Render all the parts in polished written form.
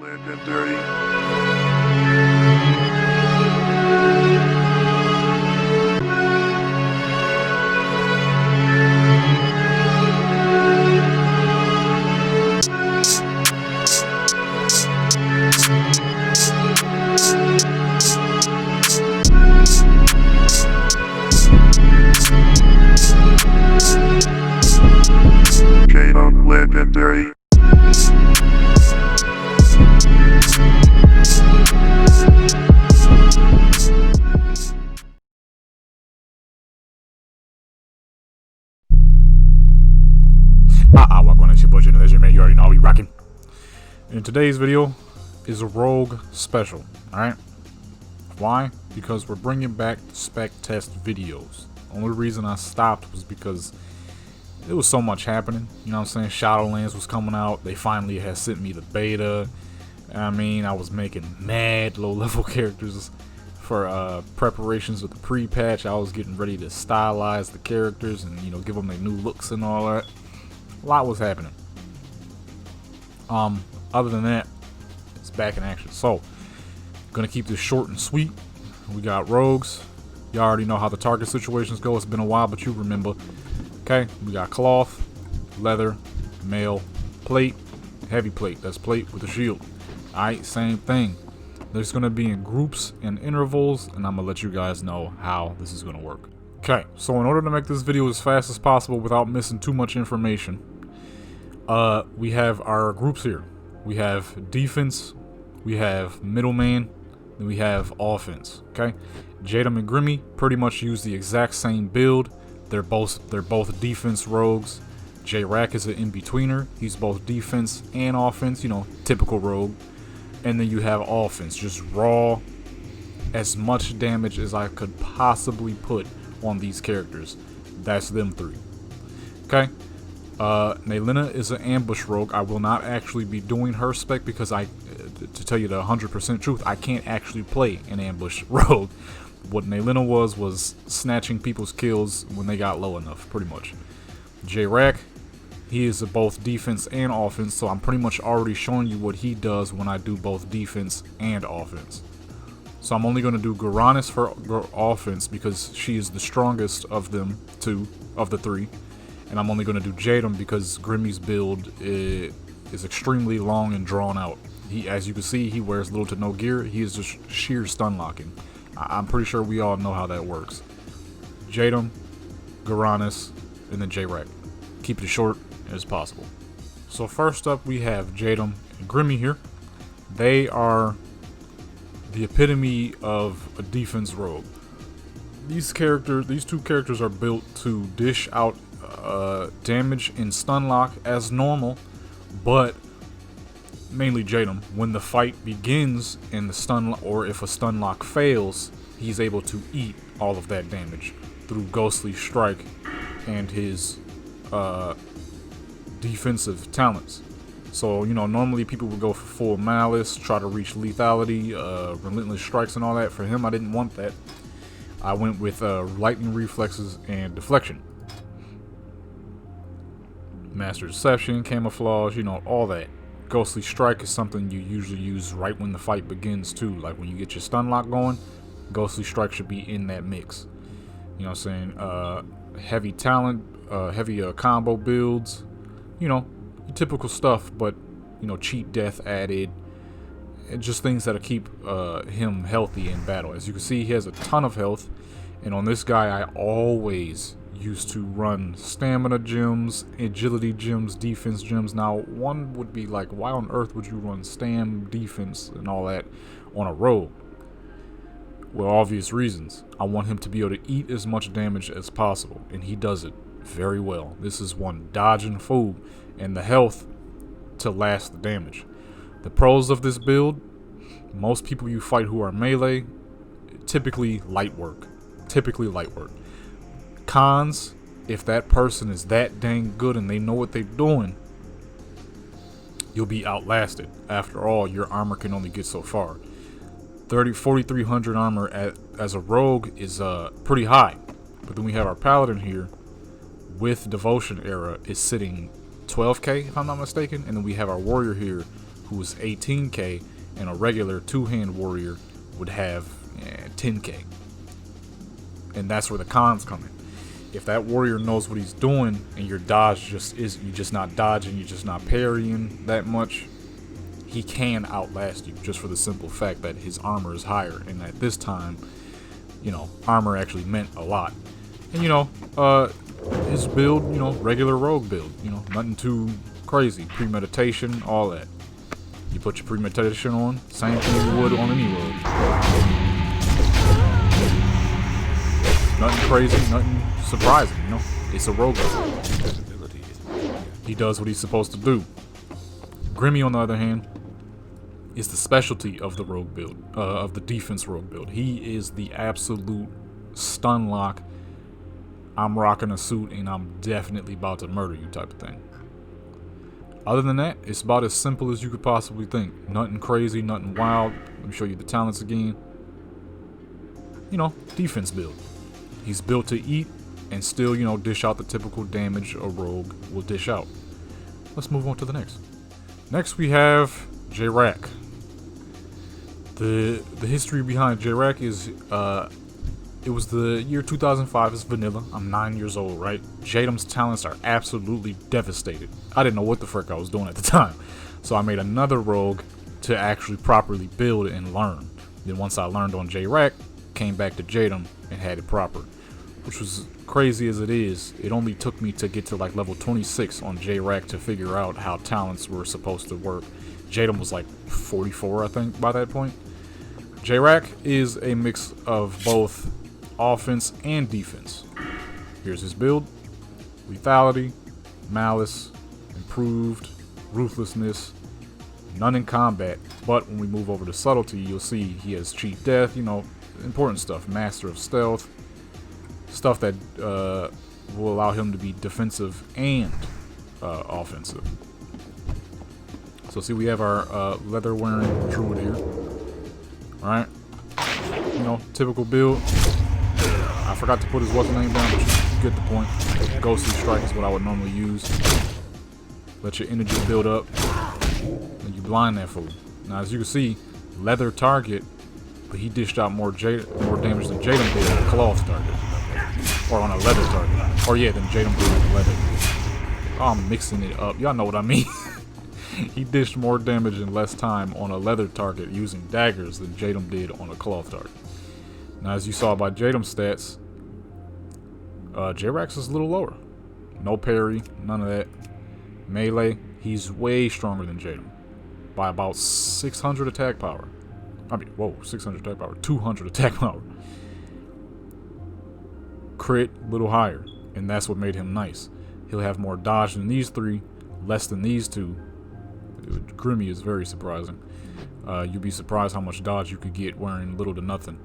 Legendary. Legendary. Welcome to your budget and legendary. You already know we rocking. In today's video is a rogue special. Alright? Why? Because we're bringing back spec test videos. The only reason I stopped was because there was so much happening. You know what I'm saying? Shadowlands was coming out. They finally had sent me the beta. I mean, I was making mad low-level characters for preparations with the pre-patch. I was getting ready to stylize the characters and, you know, give them their new looks and all that. A lot was happening. Other than that, it's back in action. So, gonna keep this short and sweet. We got rogues. You already know how the target situations go. It's been a while, but you remember. Okay, we got cloth, leather, mail, plate, heavy plate. That's plate with a shield. Alright, same thing. There's gonna be in groups and intervals, and I'm gonna let you guys know how this is gonna work. Okay, so in order to make this video as fast as possible without missing too much information, we have our groups here. We have defense, we have middleman, and we have offense. Okay, Jadam and Grimmy pretty much use the exact same build. They're both defense rogues. J-Rack is an in-betweener. He's both defense and offense, you know, typical rogue. And then you have offense, just raw, as much damage as I could possibly put on these characters. That's them three. Okay. Naylina is an ambush rogue. I will not actually be doing her spec because to tell you the 100% truth, I can't actually play an ambush rogue. What Naylina was snatching people's kills when they got low enough, pretty much. J-Rack, he is both defense and offense, so I'm pretty much already showing you what he does when I do both defense and offense. So I'm only going to do Garanis for offense because she is the strongest of them of the three. And I'm only going to do Jadam because Grimmy's build is extremely long and drawn out. As you can see, he wears little to no gear. He is just sheer stun locking. I'm pretty sure we all know how that works. Jadam, Garanis, and then J-Rack. Keep it as short as possible. So first up we have Jadam and Grimmy here. They are the epitome of a defense rogue. These two characters are built to dish out damage in stun lock as normal, but mainly Jadam, when the fight begins and the stun, or if a stun lock fails, he's able to eat all of that damage through Ghostly Strike and his defensive talents. So, you know, normally people would go for full malice, try to reach lethality, relentless strikes and all that. For him, I didn't want that. I went with lightning reflexes and deflection. Master Deception, camouflage, you know, all that. Ghostly Strike is something you usually use right when the fight begins too. Like when you get your stun lock going, Ghostly Strike should be in that mix. You know what I'm saying? Heavy talent, heavy combo builds, you know, typical stuff, but, you know, cheat death added. And just things that'll keep him healthy in battle. As you can see, he has a ton of health. And on this guy, I always used to run stamina gems, agility gems, defense gems. Now, one would be like, why on earth would you run stam, defense, and all that on a rogue? Well, obvious reasons. I want him to be able to eat as much damage as possible, and he does it very well. This is one dodging fool, and the health to last the damage. The pros of this build: most people you fight who are melee, typically light work. Cons: if that person is that dang good and they know what they're doing, you'll be outlasted. After all, your armor can only get so far. 4,300 armor as a rogue is pretty high. But then we have our paladin here with devotion era is sitting 12k if I'm not mistaken, and then we have our warrior here who was 18k, and a regular two-hand warrior would have 10k. And that's where the cons come in. If that warrior knows what he's doing and your dodge you're just not dodging, you're just not parrying that much, he can outlast you, just for the simple fact that his armor is higher. And at this time, you know, armor actually meant a lot. And you know, his build, you know, regular rogue build, you know, nothing too crazy. Premeditation, all that. You put your premeditation on, same thing you would on any rogue. Nothing crazy, nothing surprising, you know. It's a rogue build. He does what he's supposed to do. Grimmy, on the other hand, is the specialty of the rogue build, of the defense rogue build. He is the absolute stun lock. I'm rocking a suit and I'm definitely about to murder you type of thing. Other than that, it's about as simple as you could possibly think. Nothing crazy, nothing wild. Let me show you the talents again. You know, defense build. He's built to eat and still, you know, dish out the typical damage a rogue will dish out. Let's move on to the next. Next we have J-Rack. The history behind J-Rack is it was the year 2005. It's vanilla. I'm 9 years old, right? Jadam's talents are absolutely devastated. I didn't know what the frick I was doing at the time. So I made another rogue to actually properly build and learn. Then once I learned on J-Rack, came back to Jadam and had it proper. Which was crazy as it is. It only took me to get to like level 26 on J-Rack to figure out how talents were supposed to work. Jadam was like 44, I think, by that point. J-Rack is a mix of both offense and defense. Here's his build: lethality, malice, improved, ruthlessness, none in combat. But when we move over to subtlety, you'll see he has cheat death, you know, important stuff. Master of stealth, stuff that will allow him to be defensive and offensive. So see, we have our leather wearing druid here. Alright, you know, typical build. I forgot to put his weapon name down, but you get the point. Ghostly strike is what I would normally use. Let your energy build up, and you blind that fool. Now, as you can see, leather target, but he dished out more damage than Jadam did on a cloth target, or on a leather target. Or yeah, than Jadam did on leather. Oh, I'm mixing it up. Y'all know what I mean. He dished more damage in less time on a leather target using daggers than Jadam did on a cloth target. Now, as you saw by Jadam's stats, J-Rack's is a little lower. No parry, none of that. Melee, he's way stronger than Jadam by about 600 attack power. I mean, whoa, 600 attack power, 200 attack power. Crit, little higher, and that's what made him nice. He'll have more dodge than these three, less than these two. Grimmy is very surprising. You'd be surprised how much dodge you could get wearing little to nothing.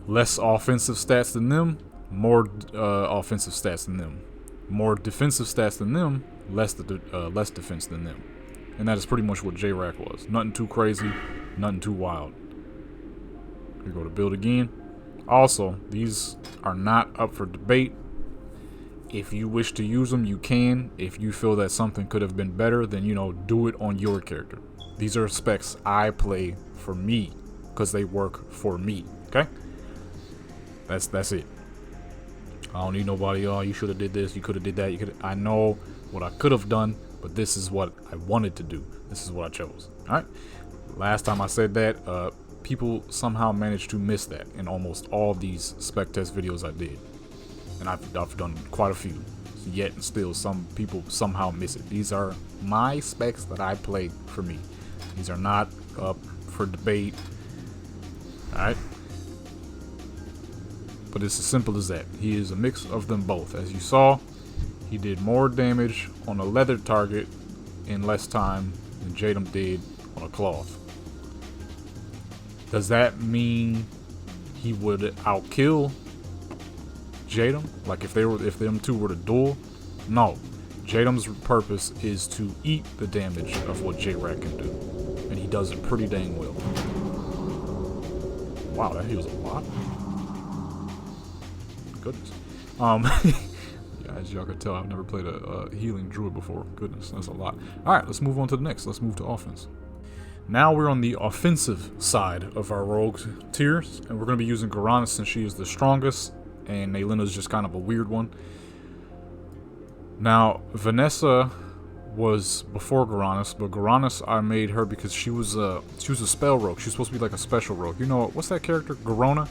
Less offensive stats than them, more offensive stats than them. More defensive stats than them, less defense than them. And that is pretty much what J-Rack was. Nothing too crazy, nothing too wild. Here we go to build again. Also, these are not up for debate. If you wish to use them, you can. If you feel that something could have been better, then, you know, do it on your character. These are specs I play for me, because they work for me. Okay? That's it. I don't need nobody, oh, you should have did this, you could have did that, you could. I know what I could have done, but this is what I wanted to do. This is what I chose. Alright? Last time I said that, people somehow managed to miss that in almost all these spec test videos I did. And I've done quite a few. Yet and still some people somehow miss it. These are my specs that I play for me. These are not up for debate. Alright? But it's as simple as that. He is a mix of them both. As you saw, he did more damage on a leather target in less time than Jadam did on a cloth. Does that mean he would outkill Jadam? Like if them two were to duel? No. Jadam's purpose is to eat the damage of what J-Rack can do. And he does it pretty dang well. Wow, that heals a lot. Goodness. Yeah, As y'all can tell, I've never played a healing druid before. Goodness, that's a lot. Alright, let's move on to the next. Let's move to offense. Now we're on the offensive side of our rogue tiers, and we're going to be using Garana since she is the strongest, and Naylina is just kind of a weird one. Now, Vanessa was before Garanus, but Garanus I made her because she was a spell rogue. She's supposed to be like a special rogue. You know, what's that character? Garona?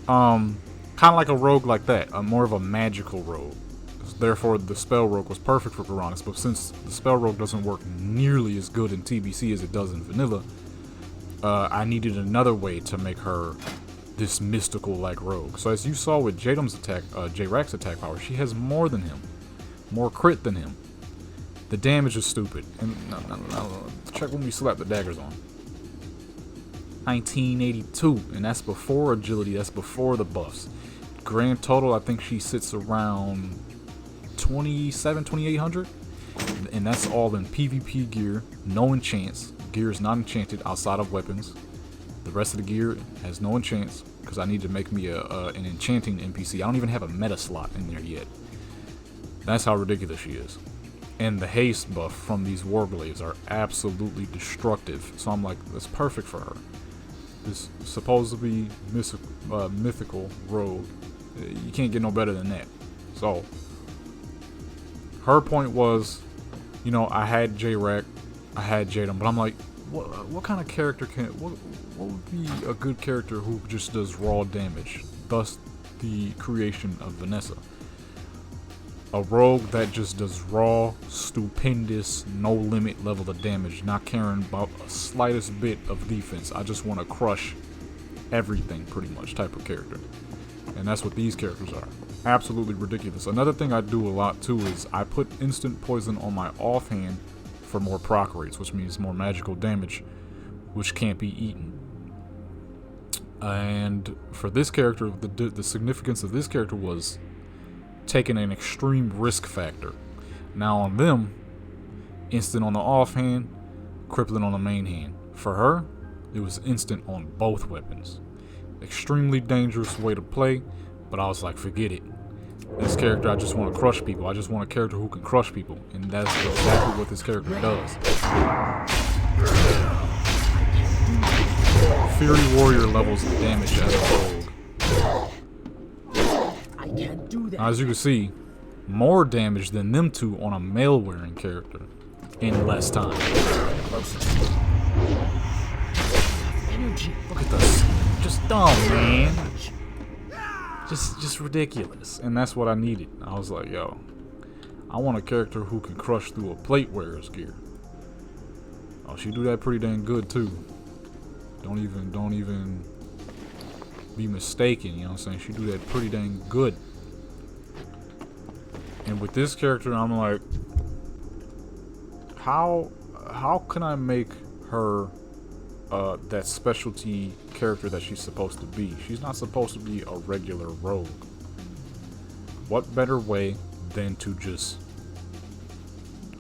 Kind of like a rogue like that. More of a magical rogue. Therefore, the spell rogue was perfect for Garanus, but since the spell rogue doesn't work nearly as good in TBC as it does in vanilla, I needed another way to make her this mystical like rogue. So as you saw with Jadam's attack, J-Rack's attack power, she has more than him. More crit than him. The damage is stupid. And no. Check when we slap the daggers on. 1982, and that's before agility, that's before the buffs. Grand total, I think she sits around 2800, and that's all in PvP gear, no enchants. Gear is not enchanted outside of weapons. The rest of the gear has no enchants because I need to make me an enchanting NPC. I don't even have a meta slot in there yet. That's how ridiculous she is. And the haste buff from these warglaives are absolutely destructive. So I'm like, that's perfect for her. This supposed to be mythical rogue. You can't get no better than that. So her point was, you know, I had J-Rack, I had Jadam, but I'm like, what kind of character what would be a good character who just does raw damage? Thus the creation of Vanessa. A rogue that just does raw, stupendous, no limit level of damage, not caring about a slightest bit of defense. I just want to crush everything pretty much type of character. And that's what these characters are. Absolutely ridiculous. Another thing I do a lot too is I put instant poison on my offhand for more proc rates, which means more magical damage, which can't be eaten. And for this character, the significance of this character was taking an extreme risk factor. Now on them, instant on the offhand, crippling on the main hand. For her, it was instant on both weapons. Extremely dangerous way to play, but I was like, forget it. This character, I just want to crush people. I just want a character who can crush people, and that's exactly what this character does. Fury Warrior levels of damage as a rogue. I can't do that. Now, as you can see, more damage than them two on a mail wearing character in less time. Energy. Look at this. Just dumb, man. Just ridiculous. And that's what I needed. I was like, yo, I want a character who can crush through a plate wearer's gear. Oh, she do that pretty dang good too. Don't even be mistaken, you know what I'm saying? She do that pretty dang good. And with this character, I'm like, how can I make her that specialty character that she's supposed to be? She's not supposed to be a regular rogue. What better way than to just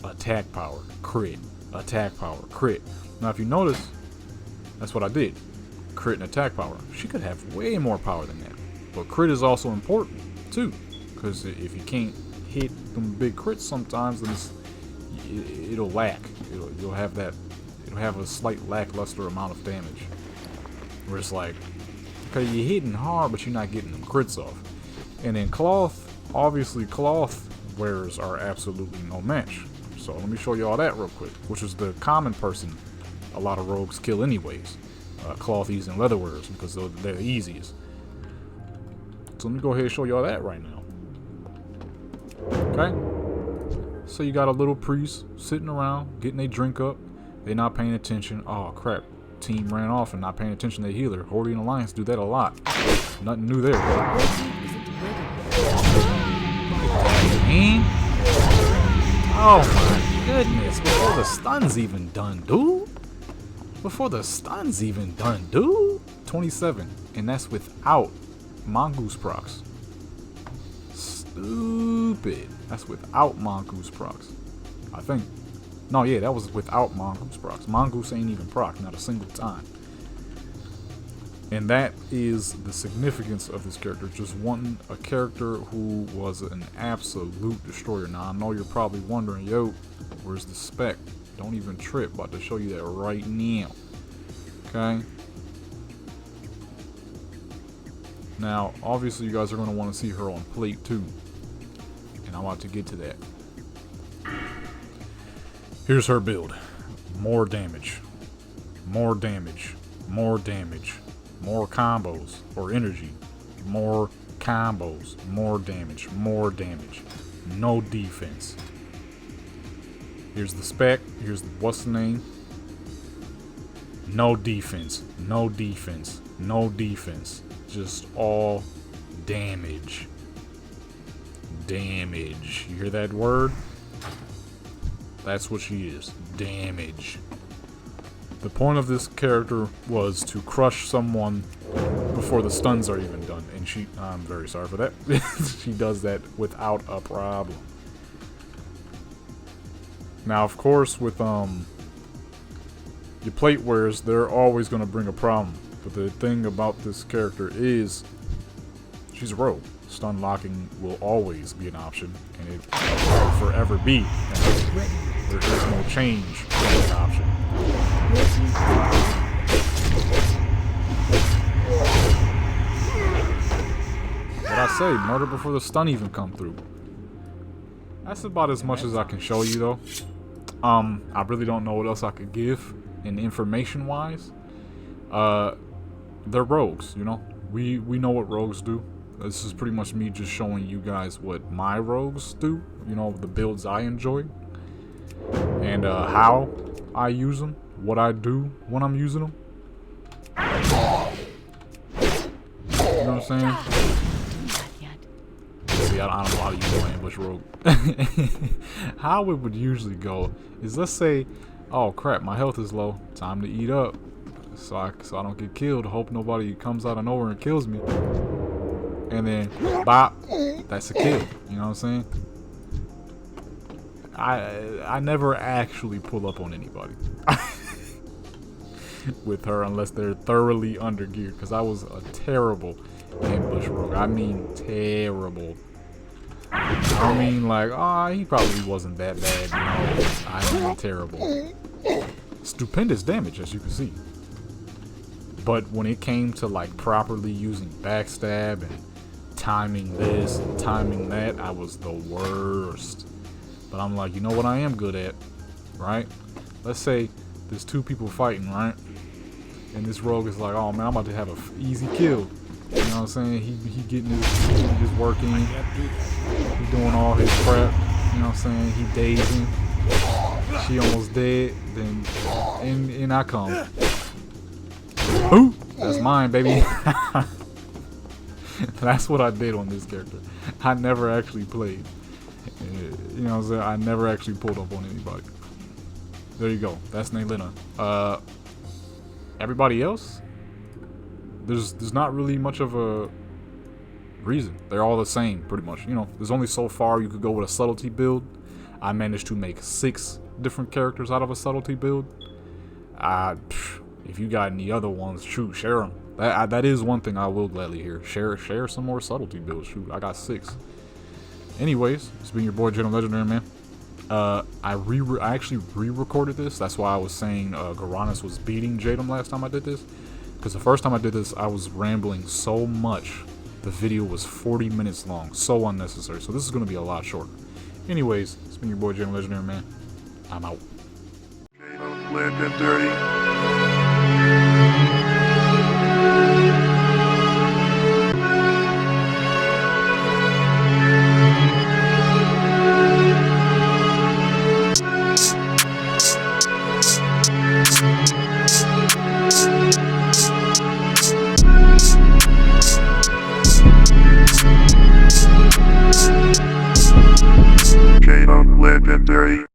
attack power, crit, attack power, crit. Now if you notice, that's what I did. Crit and attack power. She could have way more power than that. But crit is also important too, because if you can't hit them big crits sometimes, then it'll lack. You'll have that. It'll have a slight lackluster amount of damage. Where it's like, okay, you're hitting hard, but you're not getting them crits off. And then cloth, obviously cloth wearers are absolutely no match. So let me show you all that real quick, which is the common person a lot of rogues kill anyways. Clothies and leather wearers, because they're the easiest. So let me go ahead and show y'all that right now. Okay? So you got a little priest sitting around, getting a drink up. They're not paying attention. Oh crap. Team ran off and not paying attention to the healer. Horde and Alliance do that a lot. Nothing new there. Man. Oh my goodness. Before the stun's even done, dude. Before the stun's even done, dude. 27. And that's without Mongoose procs. Stupid. That's without Mongoose procs. I think. No, yeah, that was without Mongoose procs. Mongoose ain't even proc, not a single time. And that is the significance of this character. Just wanting a character who was an absolute destroyer. Now, I know you're probably wondering, yo, where's the spec? Don't even trip. About to show you that right now. Okay? Now, obviously, you guys are going to want to see her on plate too. And I'm about to get to that. Here's her build. More damage. More damage. More damage. More combos or energy. More combos. More damage. More damage. No defense. Here's the spec. Here's the, what's the name? No defense. No defense. No defense. Just all damage. Damage. You hear that word? That's what she is. Damage. The point of this character was to crush someone before the stuns are even done. And she, I'm very sorry for that. She does that without a problem. Now, of course, with your plate wears, they're always going to bring a problem. But the thing about this character is she's a rogue. Stun locking will always be an option, and it will forever be. There is no change in that option. What I say, murder before the stun even come through. That's about as much as I can show you, though. I really don't know what else I could give in information wise. They're rogues, you know. We know what rogues do. This is pretty much me just showing you guys what my rogues do. You know, the builds I enjoy. And how I use them. What I do when I'm using them. You know what I'm saying? See, I don't know how to use an ambush rogue. How it would usually go is, let's say, oh crap, my health is low. Time to eat up. So I don't get killed. Hope nobody comes out of nowhere and kills me. And then, bop, that's a kill. You know what I'm saying? I never actually pull up on anybody with her unless they're thoroughly under geared, because I was a terrible ambush rogue. I mean terrible. I don't mean like, oh, he probably wasn't that bad. No, I mean terrible. Stupendous damage, as you can see. But when it came to like properly using backstab and timing this and timing that, I was the worst. But I'm like, you know what I am good at, right? Let's say there's two people fighting, right? And this rogue is like, oh man, I'm about to have an easy kill. You know what I'm saying? He getting his work in. He doing all his prep. You know what I'm saying? He dazing. She almost dead. Then in I come. Ooh, that's mine, baby. That's what I did on this character. I never actually played. You know what I'm saying? I never actually pulled up on anybody. There you go. That's Naylina. Everybody else? There's not really much of a reason. They're all the same, pretty much. You know, there's only so far you could go with a subtlety build. I managed to make 6 different characters out of a subtlety build. If you got any other ones, shoot, share them. That is one thing I will gladly hear. Share some more subtlety builds. Shoot, I got 6. Anyways, it's been your boy General Legendary, man. I actually re-recorded this. That's why I was saying Garanus was beating Jadam last time I did this. Because the first time I did this, I was rambling so much. The video was 40 minutes long. So unnecessary. So this is going to be a lot shorter. Anyways, it's been your boy General Legendary, man. I'm out. Legendary. Legendary.